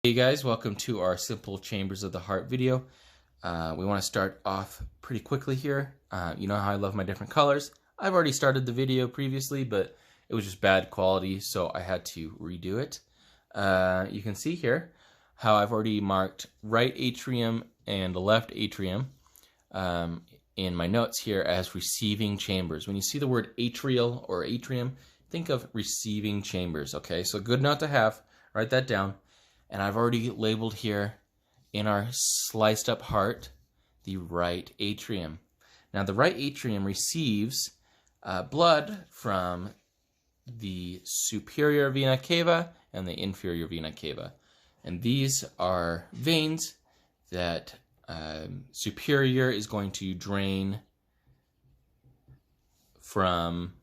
Hey guys, welcome to our Simple Chambers of the Heart video. We want to start off pretty quickly here. You know how I love my different colors. I've already started the video previously, but it was just bad quality, so I had to redo it. You can see here how I've already marked right atrium and left atrium in my notes here as receiving chambers. When you see the word atrial or atrium, think of receiving chambers, okay? So good note to have, write that down. And I've already labeled here in our sliced up heart the right atrium. Now the right atrium receives blood from the superior vena cava and the inferior vena cava. And these are veins that superior is going to drain from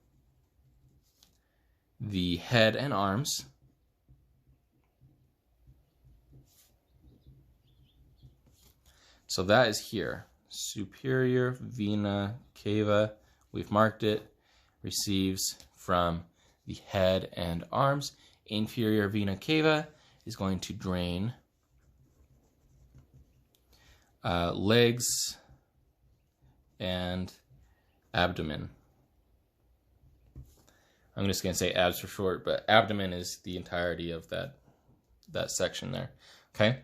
the head and arms. So that is here, superior vena cava, we've marked it, receives from the head and arms. Inferior vena cava is going to drain legs and abdomen. I'm just going to say abs for short, but abdomen is the entirety of that section there, okay?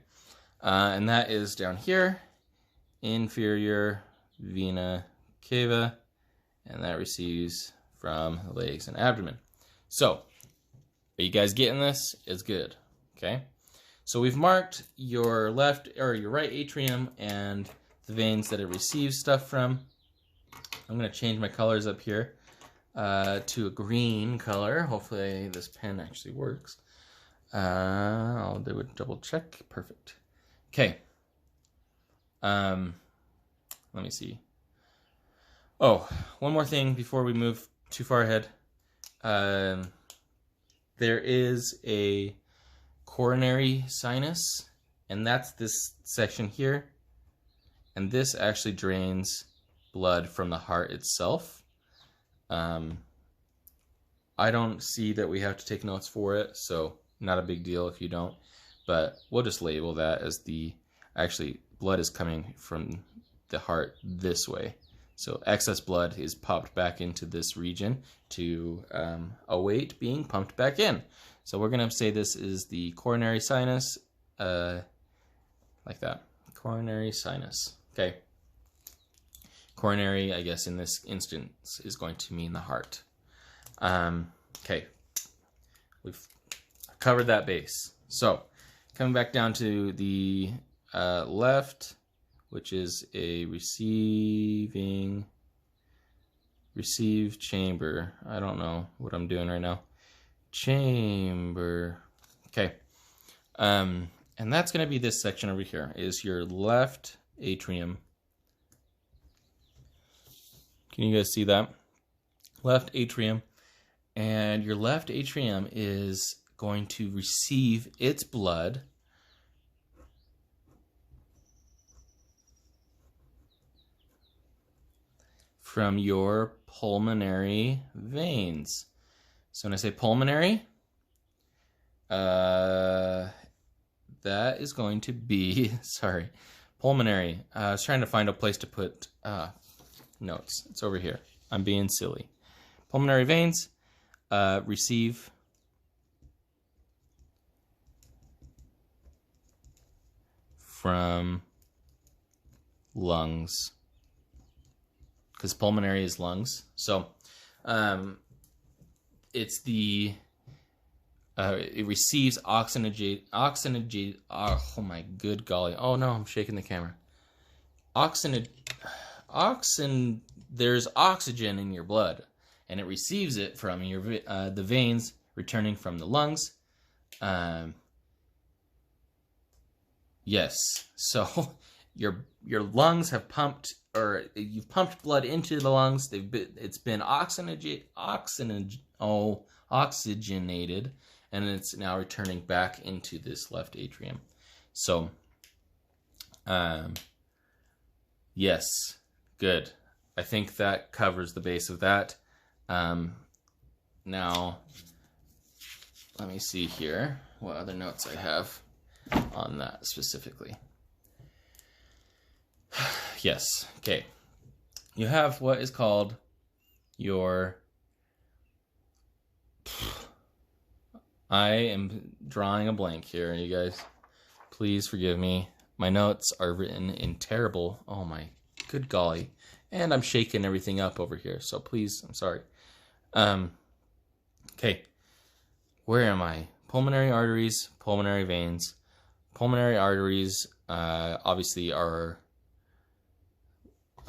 And that is down here. Inferior vena cava, and that receives from the legs and abdomen. So, are you guys getting this? It's good, okay? So we've marked your left or your right atrium and the veins that it receives stuff from. I'm going to change my colors up here to a green color. Hopefully this pen actually works. I'll do a double check. Perfect. Okay. Let me see. Oh, one more thing before we move too far ahead. There is a coronary sinus, and that's this section here. And this actually drains blood from the heart itself. I don't see that we have to take notes for it, so not a big deal if you don't. But we'll just label that as actually blood is coming from the heart this way. So excess blood is popped back into this region to await being pumped back in. So we're going to say this is the coronary sinus, like that. Coronary sinus. Okay. Coronary, I guess in this instance, is going to mean the heart. Okay. We've covered that base. So coming back down to the left, which is a receive chamber. I don't know what I'm doing right now. Chamber. Okay. And that's going to be this section over here, is your left atrium. Can you guys see that? Left atrium. And your left atrium is going to receive its blood from your pulmonary veins. So when I say pulmonary, that is going to be, sorry, pulmonary. I was trying to find a place to put notes. It's over here. I'm being silly. Pulmonary veins receive from lungs, because pulmonary is lungs. So it's it receives oxygenate, oh my good golly. Oh no, I'm shaking the camera. There's oxygen in your blood, and it receives it from your the veins returning from the lungs. Yes, so your lungs have pumped, or you've pumped blood into the lungs. It's been oxygenated, and it's now returning back into this left atrium. So, yes, good. I think that covers the base of that. Now, let me see here what other notes I have. on that specifically. Yes, okay. You have what is called your... I am drawing a blank here, you guys. Please forgive me. My notes are written in terrible... Oh my good golly. And I'm shaking everything up over here, so please, I'm sorry. Okay. Where am I? Pulmonary arteries, pulmonary veins. Pulmonary arteries, obviously are...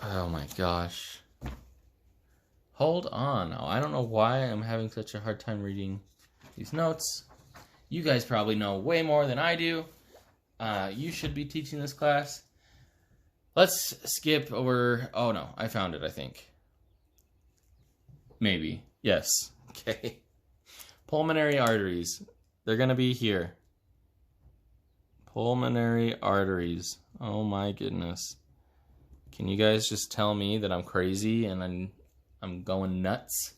Oh my gosh. Hold on. Oh, I don't know why I'm having such a hard time reading these notes. You guys probably know way more than I do. You should be teaching this class. Let's skip over... Oh no, I found it, I think. Maybe. Yes. Okay. Pulmonary arteries. They're going to be here. Pulmonary arteries. Oh my goodness. Can you guys just tell me that I'm crazy and I'm going nuts?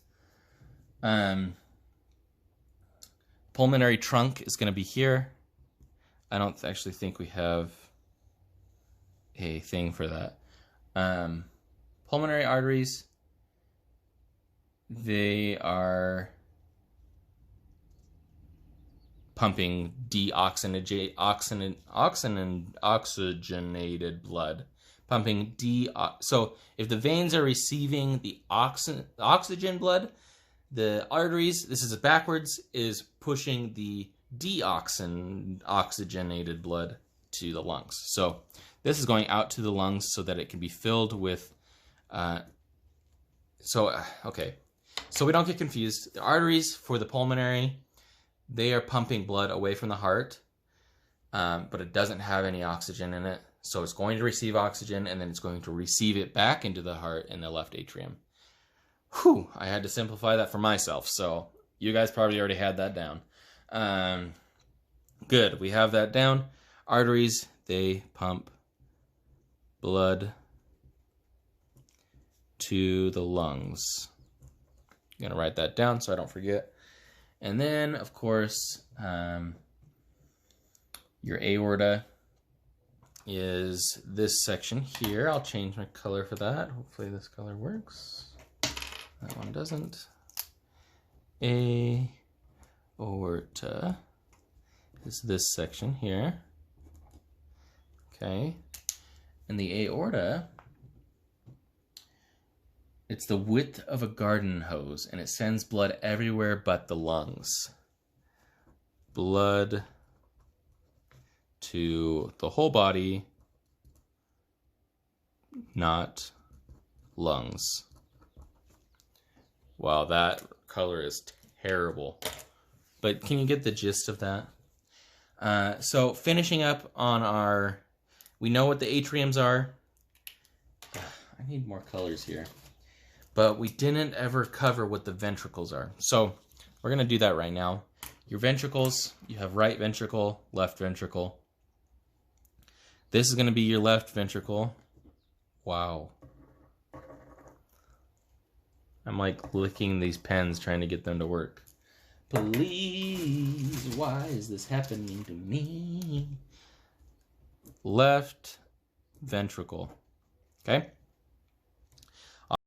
Pulmonary trunk is going to be here. I don't actually think we have a thing for that. Pulmonary arteries, they are pumping oxygenated blood. Pumping so if the veins are receiving the oxygen blood, the arteries, this is backwards, is pushing the deoxygenated blood to the lungs. So this is going out to the lungs so that it can be filled with, okay. So we don't get confused. The arteries for the pulmonary, they are pumping blood away from the heart, but it doesn't have any oxygen in it. So it's going to receive oxygen, and then it's going to receive it back into the heart in the left atrium. Whew, I had to simplify that for myself, so you guys probably already had that down. Good, we have that down. Arteries, they pump blood to the lungs. I'm going to write that down so I don't forget. And then, of course, your aorta is this section here. I'll change my color for that. Hopefully this color works. That one doesn't. Aorta is this section here. Okay. And the aorta, it's the width of a garden hose, and it sends blood everywhere but the lungs. Blood to the whole body, not lungs. Wow, that color is terrible. But can you get the gist of that? So finishing up on our... We know what the atriums are. I need more colors here. But we didn't ever cover what the ventricles are. So we're going to do that right now. Your ventricles, you have right ventricle, left ventricle. This is going to be your left ventricle. Wow. I'm like licking these pens trying to get them to work. Please, why is this happening to me? Left ventricle. Okay?